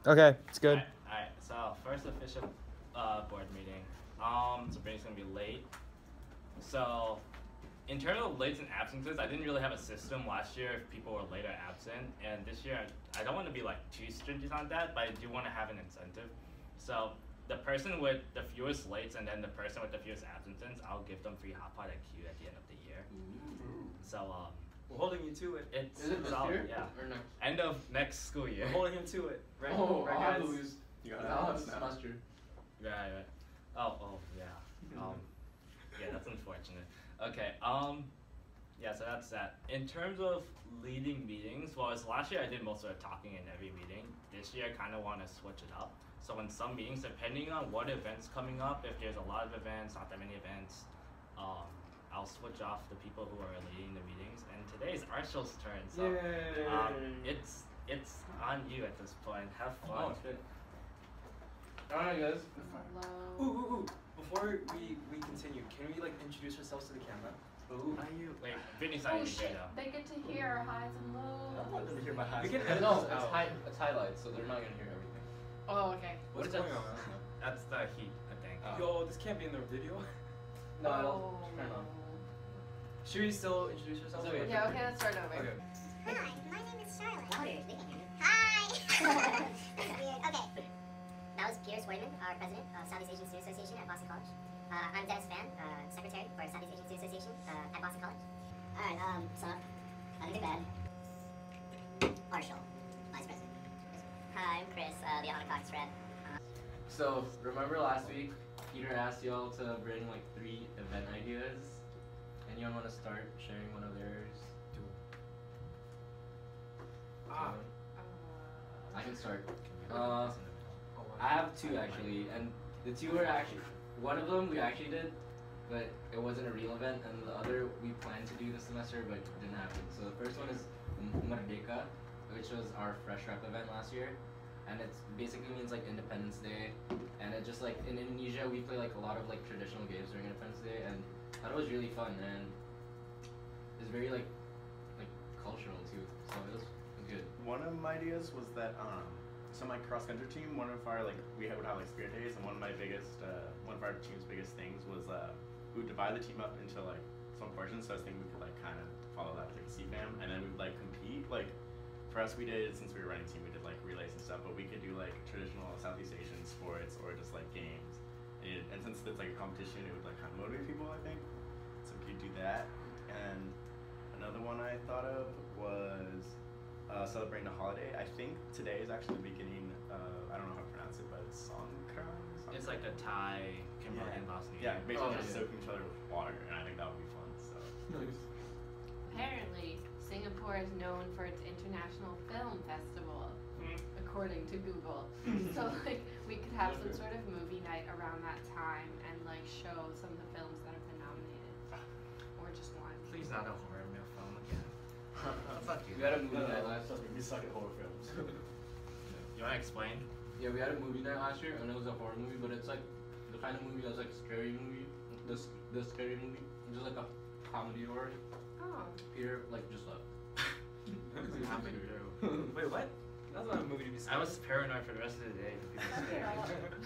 Okay, it's good. Alright. So first official board meeting. So Brittney's gonna be late. So in terms of lates and absences, I didn't really have a system last year if people were late or absent, and this year I don't want to be like too stringent on that, but I do want to have an incentive. So the person with the fewest lates and then the person with the fewest absences, I'll give them free hot pot at Q at the end of the year. Ooh. So We're holding you to it. it's Is it this solid, year? yeah. Or next? End of next school year. We're holding him to it. Right? Oh, right, I'll have guys? to lose. You got I'll have that to now. semester. Right. Oh, yeah. Yeah, that's unfortunate. Okay, yeah, so that's that. In terms of leading meetings, well, as last year I did most of the talking in every meeting. This year I kind of want to switch it up. So in some meetings, depending on what event's coming up, if there's a lot of events, not that many events, I'll switch off the people who are leading the meetings. And today is Arshil's turn, so it's on you at this point. Have fun. Oh, shit. Alright, guys. Ooh. Before we continue, can we like introduce ourselves to the camera? Ooh. Are you? Wait, Brittney's not Oh even shit, here though. they get to hear our highs and Let lows. them hear my high We can score. edit No, this out. it's highlights, so they're not gonna hear everything. Oh, okay. What's What going is on? That's the heat, I think. Oh. Yo, this can't be in the video. No, I Oh. don't. Turn on. Should we still introduce ourselves? It's okay. Yeah, okay, let's start over. Okay. Hi, my name is Charlotte. Hi! That's weird. Okay. That was Peter Swartman, our president of Southeast Asian Student Association at Boston College. I'm Dennis Fan, secretary for Southeast Asian Student Association at Boston College. Alright, so, nothing too bad. Marshall, vice president. Hi, I'm Chris, the APACAR rep. So, remember last week, Peter asked y'all to bring like 3 event ideas? Anyone want to start sharing one of theirs? I can start. I have 2 actually, and the 2 are actually, one of them we actually did, but it wasn't a real event, and the other we planned to do this semester, but it didn't happen. So the first one is Merdeka, which was our Freshrep event last year, and it basically means like Independence Day, and it just like in Indonesia we play like a lot of like traditional games during Independence Day, and I thought it was really fun, and it's very like cultural too, so it was good. One of my ideas was that so my cross country team, one of our we would have like spirit days, and one of our team's biggest things was we would divide the team up into like some portions. So I was thinking we could like kind of follow that with like a CFAM, and then we would like compete. Like for us, we did, since we were running team, we did like relays and stuff, but we could do like traditional Southeast Asian sports or just like games. And since it's like a competition, it would like kind of motivate people, I think. So we could do that. And another one I thought of was celebrating a holiday. I think today is actually the beginning of, I don't know how to pronounce it, but it's Songkran? It's like a Thai, Cambodian, Bosnian. Yeah, basically just yeah. soaking each other with water, and I think that would be fun. So Nice. Apparently, Singapore is known for its International Film Festival, according to Google. So, like, we could have some sort of movie night around that time and, like, show some of the films that have been nominated. Or just one. Please not a horror film again. Let's not do We had a that. movie night last year. we suck at horror films. You wanna explain? Yeah, we had a movie night last year, and it was a horror movie, but it's like the kind of movie that's like scary movie. The scary movie, just like a comedy horror. Oh. Peter like just left. Halfway through. Wait, what? That's not a movie to be scared. I was paranoid for the rest of the day for people staring.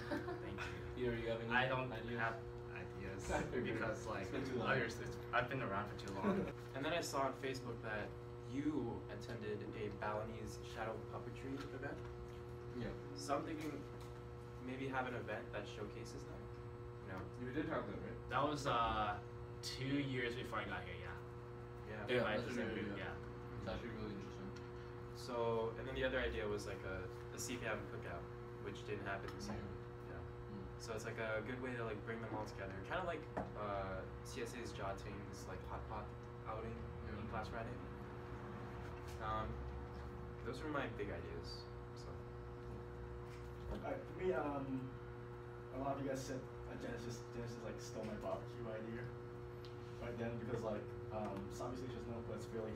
Thank you. Peter, you have any? I don't ideas? have ideas I figured. because like It's been too long. I've been around for too long. And then I saw on Facebook that you attended a Balinese shadow puppetry event. Yeah. So I'm thinking maybe have an event that showcases that. You know? You did have that, right? That was 2 years before I got here. Yeah. Yeah. They invited that's us in really group, good. yeah. It's actually really interesting. So, and then the other idea was like a CPM cookout, which didn't happen this year. Yeah. So it's like a good way to like bring them all together. Kind of like CSA's Jaw Team's like hot pot outing in class Friday. Those were my big ideas. So. Alright, for me, a lot of you guys said Genesis like stole my barbecue idea right then, because like Southeast Asia is known for its really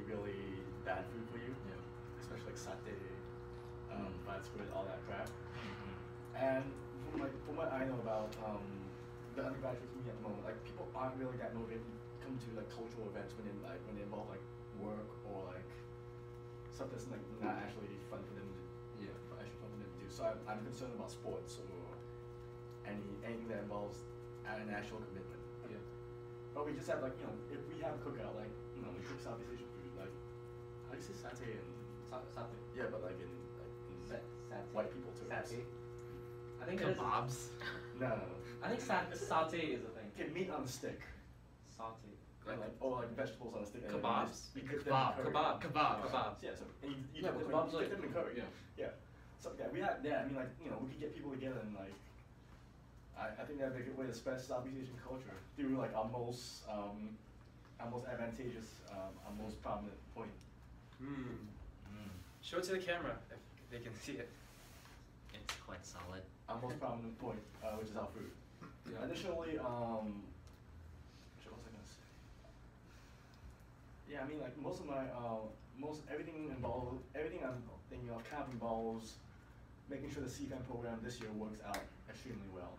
really bad food for you. Yeah. Especially like satay, fried squid, all that crap. And from what I know about the undergraduate community at the moment, like people aren't really that motivated to come to like cultural events when they involve like work or like stuff that's like not actually fun for them to Yeah. actually So I'm concerned about sports or anything that involves an actual commitment. Yeah. But we just have like, if we have a cookout, like, we cook Southeast Asian food, like, how do you say satay and Satay. yeah, but like in Satay. white people terms. Satay. I think it is. Kebabs. No. I think satay is a thing. Get meat on a stick. Satay. And like vegetables on a stick. and then Kebabs? You dip them in curry. Kebab. Yeah, so and you Yeah, dip them kebabs in, like dip them in curry. yeah. So yeah, I mean like, we could get people together and like, I think that'd be a good way to spread Southeast Asian culture through like our most advantageous, our most prominent point. Show it to the camera if they can see it. It's quite solid. Our most prominent point, which is our food. Yeah. Additionally, what was I gonna say? Yeah, I mean like most of my everything I'm thinking of kind of involves making sure the CFAM program this year works out extremely well.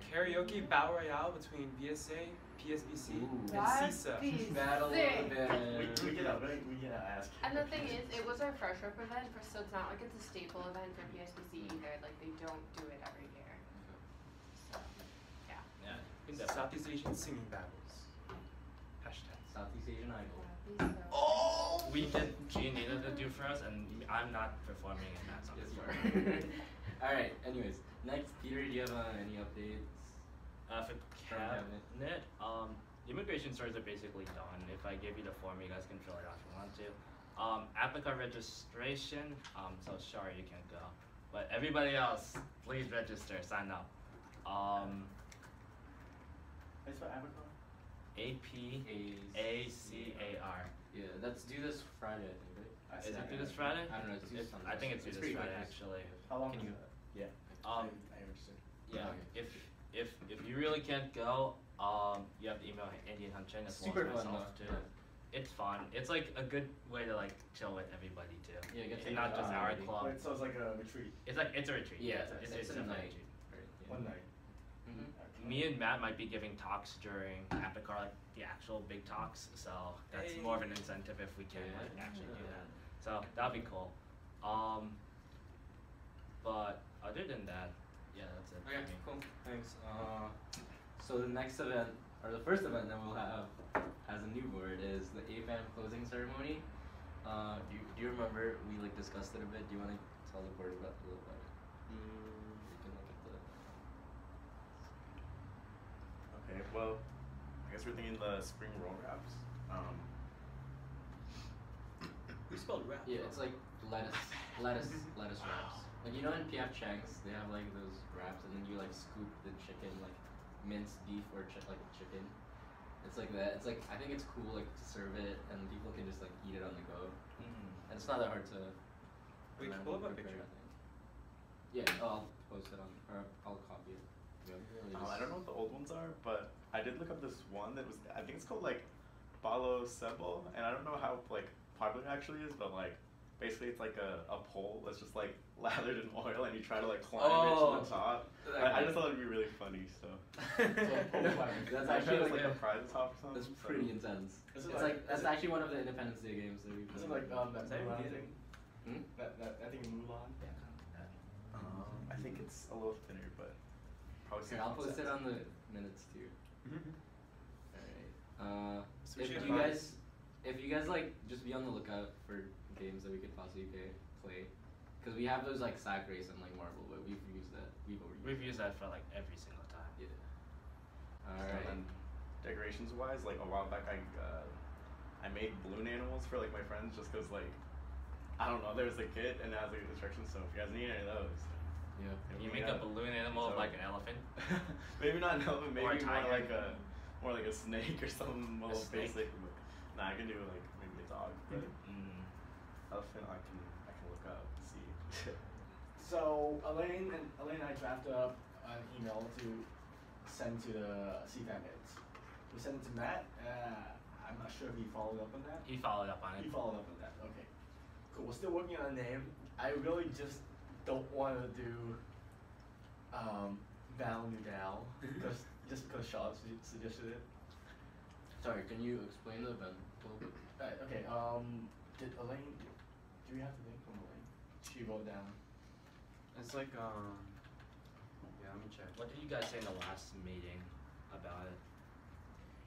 Karaoke battle royale between VSA, PSBC, Ooh. and That'd SEASA. be Battle sick. event. We get our ass kicked. And the thing is, it was our Freshrep event, so it's not like it's a staple event for PSBC either. Like they don't do it every year. So, yeah. Yeah. I think that's Southeast Asian singing battles. Hashtag. Southeast Asian Idol. That'd be so we did Giannina to do for us, and I'm not performing in that song. Yes, you are. Alright, anyways. Next, Peter, do you have any updates? For cabinet, immigration stores are basically done. If I give you the form, you guys can fill it out if you want to. APACAR registration, so sure you can go. But everybody else, please register, sign up. It's for APACAR? APACAR. Yeah, that's due this Friday, I think, right? Is it due this Friday? I don't know, it's due Sunday. I think it's due this pretty Friday quick. actually. How long Can is you- that? Yeah. Um, I registered. Yeah, Okay. if you really can't go, you have to email Andy and Hunchen as well Super as fun myself though. too. It's fun. It's like a good way to like chill with everybody too. Yeah, get to and not know just our everybody. club. Wait, so it's like a retreat. It's like it's a retreat. Yeah, it's it's a definitely night. retreat. Right, yeah. One night. Mhm. Me and Matt might be giving talks during APACAR, like the actual big talks. So that's more of an incentive if we can like actually do that. So that'd be cool. But other than that, yeah, that's it. Okay, for me. cool. Thanks. So the next event, or the first event that we'll have as a new board is the APAHM closing ceremony. Do you remember we like discussed it a bit? Do you want to tell the board about a little about it? You can look at the. Okay, well, I guess we're thinking the spring roll wraps. We spelled rap. Yeah, it's like lettuce wraps. Like in PF Chang's, they have like those wraps, and then you like scoop the chicken, like minced beef or like chicken. It's like that. It's like I think it's cool like to serve it, and people can just like eat it on the go. And it's not that hard to. Wait, remember pull up a prepare, picture. I think. Yeah, I'll post it on, or I'll copy it. Yeah, really I don't know what the old ones are, but I did look up this one that was, I think it's called like Balo Sebo, and I don't know how like popular it actually is, but like basically it's like a pole that's just like lathered in oil, and you try to like climb it to the top. I just thought it'd be really funny, so. pole climbing. That's I actually tried to, like like a prize top or something. that's so- pretty intense. Is It's it like like- that's is it- actually one of the Independence Day games that we Is played. it like that Is that Mulan even thing? Hmm? That thing in Mulan? I think it's a little thinner, but probably. Here, I'll post it on the minutes too. Mm-hmm. Alright. So we If should you buy- guys like just be on the lookout for games that we could possibly play, because we have those like sack race and like marble, but we've used that. We've already We've used that for like every single time. Yeah. And Alright. then decorations wise, like a while back, I made balloon animals for like my friends just cause like I don't know, there was a kit and it has like instructions. So if you guys need any of those, Yeah. Can you we make a have- balloon animal of so- like an elephant? maybe not an elephant, Or a maybe more tiger. like a snake or something a little snake? basic. But, nah, I can do like maybe a dog, but Mm. elephant I can look up and see. So Elaine and I drafted up an email to send to the CFAM heads. We sent it to Matt. I'm not sure if he followed up on that. He followed up on it. He followed up on that. Okay. Cool. We're still working on a name. I really just don't want to do Val Nudal just because Charlotte suggested it. Sorry, can you explain the event a little bit? Okay. Did Elaine? Do we have the link from Elaine? She wrote down. It's like yeah, let me check. What did you guys say in the last meeting about it?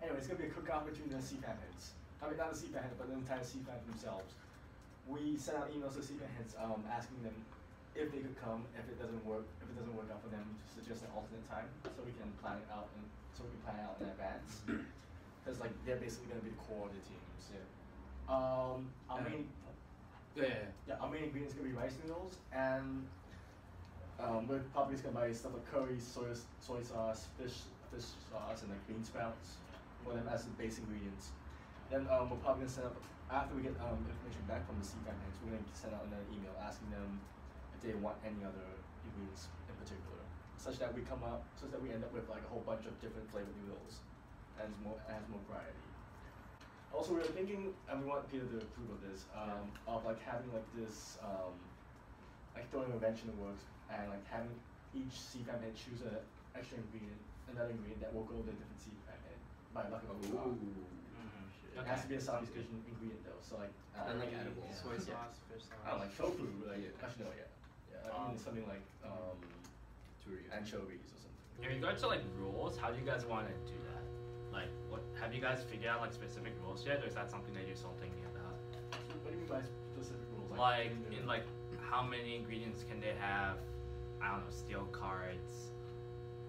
Anyway, it's gonna be a cookout between the CPAM heads. I mean, not the CPAM head, but the entire CPAM themselves. We sent out emails to CPAM heads asking them if they could come. If it doesn't work out for them, to suggest an alternate time so we can plan it out in advance. Because like they're basically gonna be the core of the teams. Yeah. Our main Yeah. our main ingredients gonna be rice noodles, and we're probably just gonna buy stuff like curry, soy sauce, fish sauce, and like bean sprouts for them as the base ingredients. Then we're probably gonna send up after we get information back from the CPAM heads. We're gonna send out another email asking them if they want any other ingredients in particular, such that we end up with like a whole bunch of different flavored noodles, and has more variety. Also, we were thinking, and we want Peter to approve of this, of like having like this, like throwing a wrench in the works, and like having each CPAM head choose another ingredient that will go with a different CPAM head by luck of the draw. It has to be a Southeast Asian ingredient though, so like And like edible. Soy sauce, fish sauce. I don't know, like tofu, like actually no, I mean something like anchovies or something. In regards to like rules, how do you guys want to do that? Like, what have you guys figured out like specific rules yet, or is that something that you're still thinking about? What do you mean by specific rules? Like in like how many ingredients can they have? I don't know, steel cards.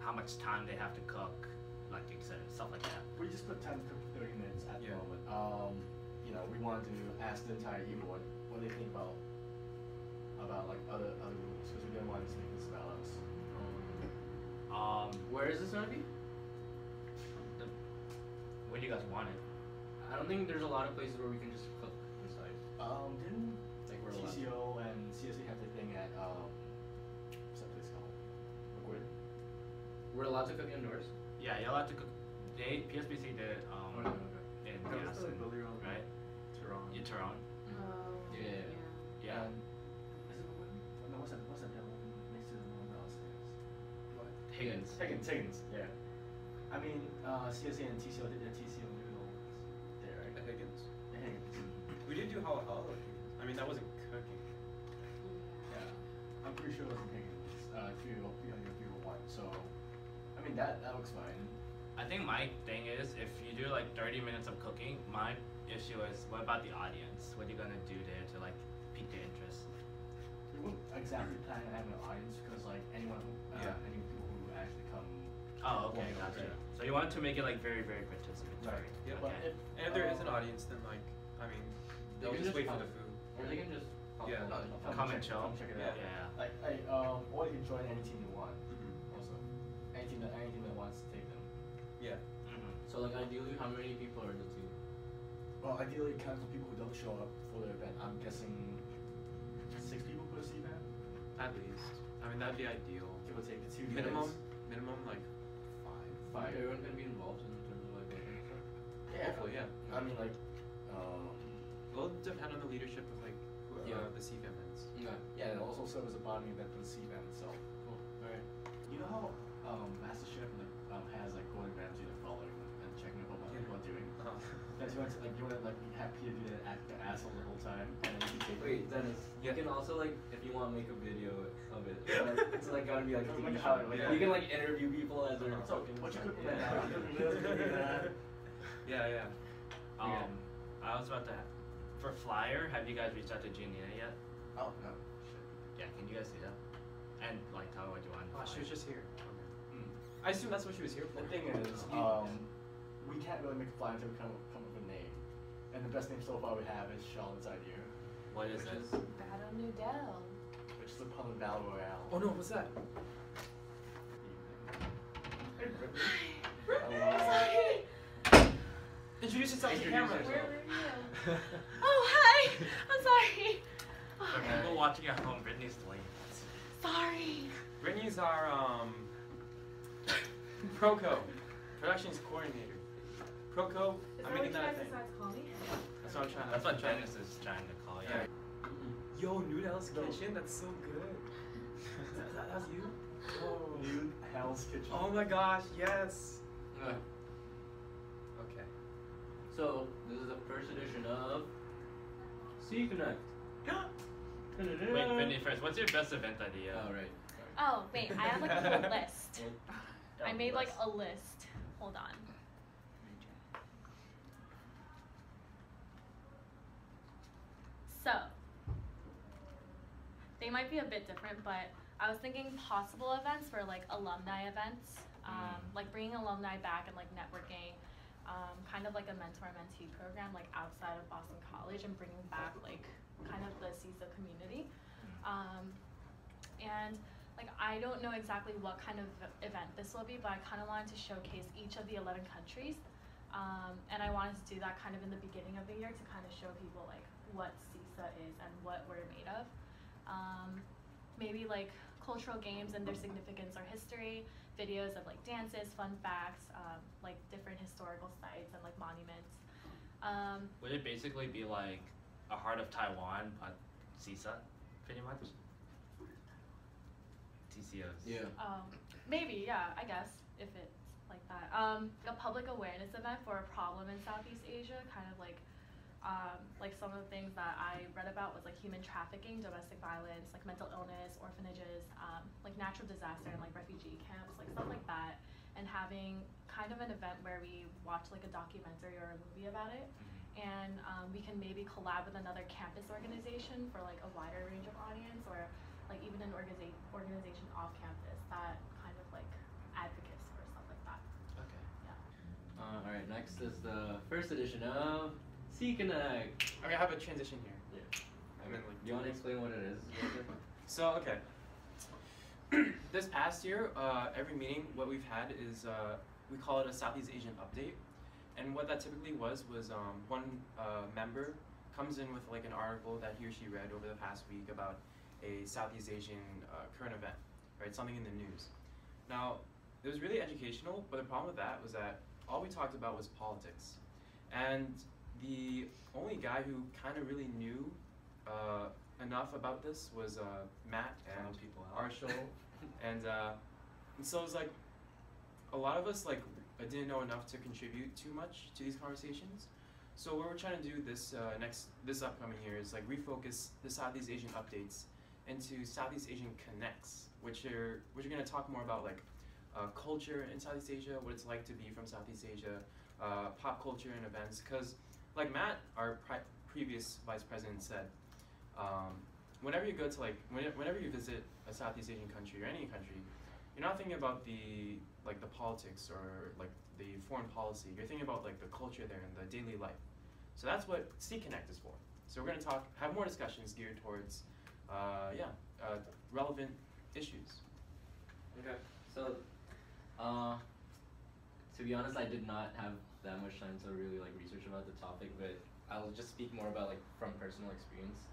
How much time they have to cook, like etc. Stuff like that. We just put 10 to 30 minutes at the moment. You know, we wanted to ask the entire e-board what they think about like other rules, because we didn't want to make this about us. Where is this gonna be? Where do you guys want it? I don't think there's a lot of places where we can just cook inside. Didn't Like we're allowed. TCO and CSA have their thing at what's that place called? McGuinn? We're allowed to cook indoors. Yeah, you're allowed to cook. PSBC did in Gaston, right? Tehran. Yeah, Tehran. Oh. Yeah. Yeah. Is it McGuinn? No, what's that devil next to the one downstairs? What? Higgins. Yeah. I mean, CSA and TCO did their TCO noodles there, right? At Higgins. Higgins. We did do halal at Higgins. I mean, that wasn't cooking. Yeah. I'm pretty sure it was in Higgins. 301. So, I mean, that looks fine. I think my thing is if you do like 30 minutes of cooking, my issue is what about the audience? What are you gonna do there to like pique their interest? We wouldn't exactly plan on having an audience because, like, any people who actually come. Oh, okay, will gotcha. know, right? So you want to make it like very, very participatory. Yeah. But Okay. And if there is an audience, then like, I mean, they'll can just just wait for come. the food. Or they can just Yeah. Come and chill. Come check it Yeah. out. Yeah. Or you can join any team you want. Mm-hmm. Also, anything that wants to take them. Yeah. Mm-hmm. So like ideally, how many people are the team? Well, ideally, count the people who don't show up for the event. I'm guessing 6 people per event, At least. I mean, that'd be ideal. give or take. 2 Minimum days. like 5. Five. Everyone gonna be involved in terms of like voting and stuff. Yeah. Hopefully, yeah. I mean, like, It'll depend on the leadership of like the CPAM heads. Okay. yeah, and it'll also serve as a bonding event for the CVAM itself. Cool. Alright. You know how MasterChef has like Gordon Ramsay following and checking up on what people are doing? Because you want to have Peter do that act the asshole the whole time, and then you can take. Wait, Dennis. Yeah. You can also like, if you want to make a video of it, like, it's like gotta be like a Like TV how- show. like- You can like interview people as they're So, talking. what you and cooking stuff. right now? I'm cooking this, cooking that. Yeah. I was about to for flyer, have you guys reached out to Janina yet? Oh no. Shit. Yeah, can you guys see that? And like tell her what you want. Oh, she was just here. Okay. Mm. I assume that's what she was here for. The thing is, we can't really make a flyer until we come up with a name, and the best name so far we have is Charlotte's idea, What is which it? is Battle Noodle. which is the pun of Battle Royale. Oh no, what's that? Hey, Brittney. Sorry. Introduce yourself to the Introduce camera. yourself. Where were you? Oh, hi. I'm sorry. For people watching at home, Brittney's late. Sorry. Brittney's our Proco, productions coordinator. Proco, I'm making that a thing. That's what I'm trying to. That's what Dennis is trying to call you. Yeah. Yo, Nude Hell's Kitchen, that's so good. That's you? Oh. Nude Hell's Kitchen. Oh my gosh, yes. Okay. Okay. So this is the first edition of SEAConnect. Wait, Brittney first. What's your best event idea? Oh, right. Oh, wait, I have like a whole list. Yeah, I made like list. a list. Hold on. So, they might be a bit different, but I was thinking possible events for like alumni events, like bringing alumni back and like networking, kind of like a mentor-mentee program like outside of Boston College and bringing back like kind of the SEASA community. And like I don't know exactly what kind of event this will be, but I kind of wanted to showcase each of the 11 countries. And I wanted to do that kind of in the beginning of the year to kind of show people like what SEASA is and what we're made of. Maybe like cultural games and their significance or history, videos of like dances, fun facts, like different historical sites and like monuments. Would it basically be like a Heart of Taiwan, but SEASA, pretty much? TCOs. Yeah. Maybe, yeah, I guess, if it's like that. A public awareness event for a problem in Southeast Asia, kind of like some of the things that I read about was like human trafficking, domestic violence, like mental illness, orphanages, like natural disaster and like refugee camps, like stuff like that. And having kind of an event where we watch like a documentary or a movie about it. And we can maybe collab with another campus organization for like a wider range of audience, or like even an organization off campus that kind of like advocates for stuff like that. Okay. Yeah. Alright, next is the first edition of SEAConnect. Okay, I have a transition here. Yeah. And then, like, Do you want to explain what it is? So, okay. This past year, every meeting, what we've had is, we call it a Southeast Asian update. And what that typically was one member comes in with like an article that he or she read over the past week about a Southeast Asian current event, right? Something in the news. Now, it was really educational, but the problem with that was that all we talked about was politics. And the only guy who kind of really knew enough about this was Matt and Arshil. And so it was like, a lot of us like didn't know enough to contribute too much to these conversations. So what we're trying to do this upcoming year is like refocus the Southeast Asian updates into Southeast Asian Connects, which are going to talk more about like culture in Southeast Asia, what it's like to be from Southeast Asia, pop culture and events. Because like Matt, our previous vice president, said, whenever you go to like whenever you visit a Southeast Asian country or any country, you're not thinking about the politics or like the foreign policy. You're thinking about like the culture there and the daily life. So that's what SEAConnect is for. So we're going to have more discussions geared towards relevant issues. Okay. So, to be honest, I did not have that much time to really like research about the topic, but I'll just speak more about like from personal experience.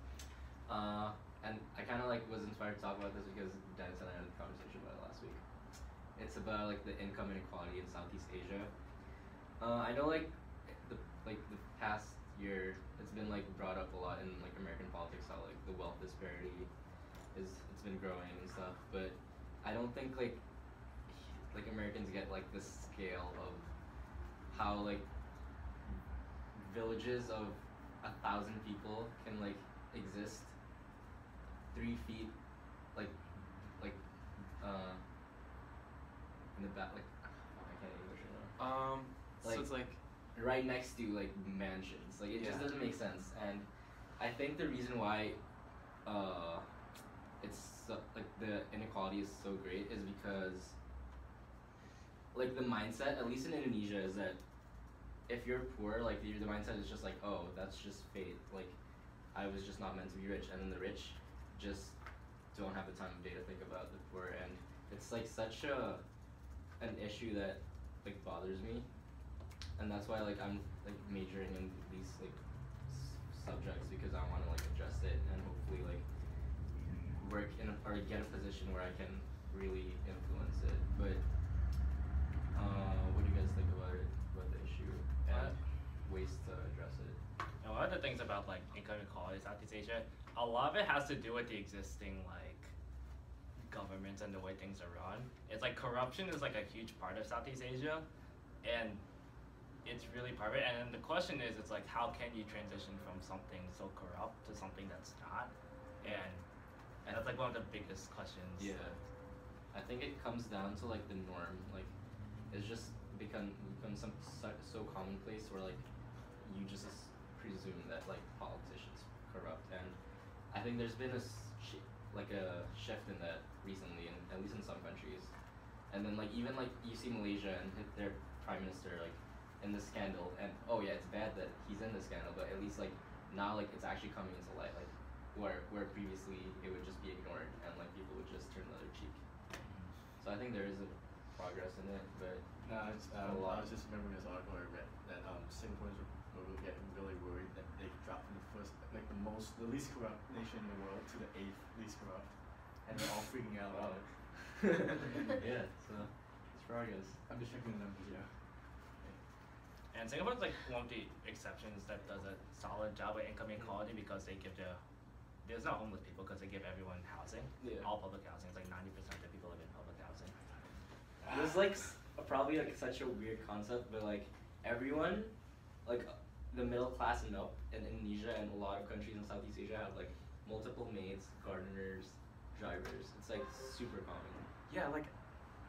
And I kind of like was inspired to talk about this because Dennis and I had a conversation about it last week. It's about like the income inequality in Southeast Asia. I know like the past year it's been like brought up a lot in like American politics, how like the wealth disparity it's been growing and stuff, but I don't think like Americans get like the scale of how like villages of 1,000 people can like exist 3 feet in the back, like I can't English right now. So it's like right next to like mansions. Like it just doesn't make sense. And I think the reason why like the inequality is so great is because like the mindset, at least in Indonesia, is that if you're poor, like the mindset is just like, oh, that's just fate. Like I was just not meant to be rich, and then the rich just don't have the time of day to think about the poor, and it's like such an issue that like bothers me, and that's why like I'm like majoring in these like subjects, because I want to like address it and hopefully like work in or get a position where I can really influence it. But what do you guys think about the issue and ways to address it? And one of the things about like income inequality in Southeast Asia, a lot of it has to do with the existing like governments and the way things are run. It's like corruption is like a huge part of Southeast Asia, and it's really part of it. And the question is, it's like how can you transition from something so corrupt to something that's not? And like one of the biggest questions. Yeah. I think it comes down to like the norm. Like, it's just become so commonplace where like you just presume that like politicians corrupt, and I think there's been a shift in that recently, at least in some countries. And then like even like you see Malaysia and their prime minister like in the scandal, and oh yeah, it's bad that he's in the scandal, but at least like now like it's actually coming into light, like where previously it would just be ignored and like people would just turn the other cheek. So I think there is a progress in it, but No, it's, I was just remembering this article I read that Singaporeans were getting really worried that they dropped from the least corrupt nation in the world to the 8th least corrupt, and they're all freaking out about it. yeah, so it's progress. I'm just checking the numbers, yeah. And Singapore's like one of the exceptions that does a solid job with income inequality because they give there's not homeless people because they give everyone housing, all public housing. It's like 90% of people live in public housing. It was like probably like such a weird concept, but like everyone, like the middle class in Indonesia and a lot of countries in Southeast Asia have like multiple maids, gardeners, drivers. It's like super common. Yeah, like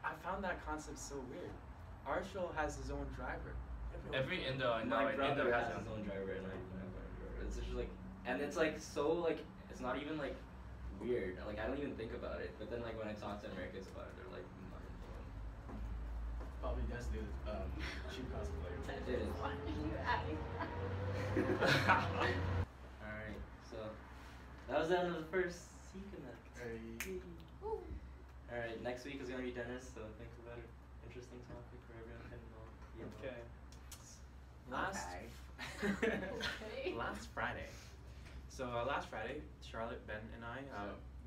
I found that concept so weird. Arshil has his own driver. Every Indo I know My in brother Indo has his own driver, and I have my own driver. It's just like, and it's like so like it's not even like weird. Like I don't even think about it. But then like when I talk to Americans about it, they're like, mind blown. Probably has to do with cheap cosplay. It is. Why are you adding that? Alright, so that was the end of the first SEAConnect. Hey. Alright, next week is gonna be Dennis, so think about an interesting topic for everyone can be involved. Okay. Last Friday. So last Friday, Charlotte, Ben, and I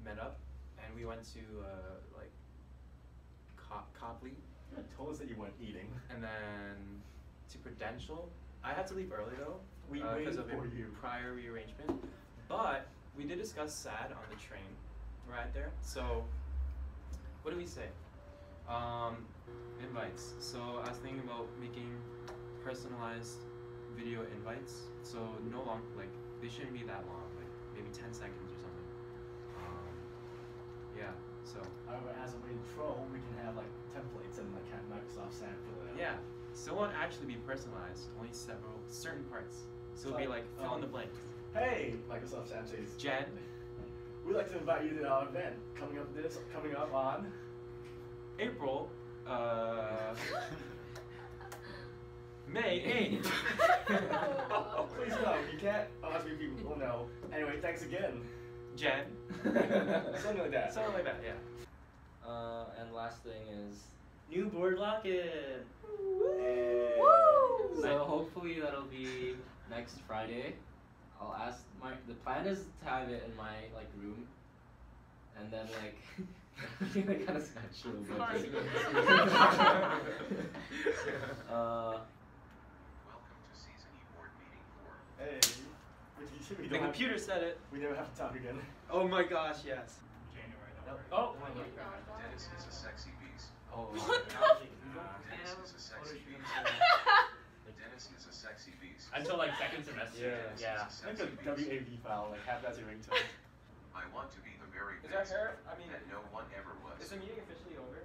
met up, and we went to like Copley, You told us that you went eating. and then to Prudential. I had to leave early though, We because waited of for a you. prior rearrangement. But we did discuss SAD on the train right there. So what do we say? Invites. So I was thinking about making personalized video invites. So no long, like they shouldn't be that long, like maybe 10 seconds or something. Yeah. So However, as a way to troll, we can have like templates and like have Microsoft Sam fill it out. yeah. So it won't actually be personalized. Only certain parts. So it'll be like fill in the blanks. Hey, Microsoft Sam says, Jen. we'd like to invite you to our event coming up on. April. May 8th. Please no, you can't. Obviously, people will know. Anyway, thanks again. Jen. Something like that. Something like that, yeah. And last thing is new board lock-in. Hey. So hopefully that'll be next Friday. I'll ask the plan is to have it in my like room, and then like I kind of sketchy a little bit. Welcome to SEASboard meeting 4. Hey. We The don't have- computer said it. We never have to talk again. Oh my gosh, yes. Oh. Dennis is a sexy beast. Oh. Dennis is a sexy beast. Dennis is a sexy beast. Until like second semester. Yeah. Like a WAV file, like have that as your ringtone. I want to be the very Is our best hair, I mean, that no one ever was. is the meeting officially over?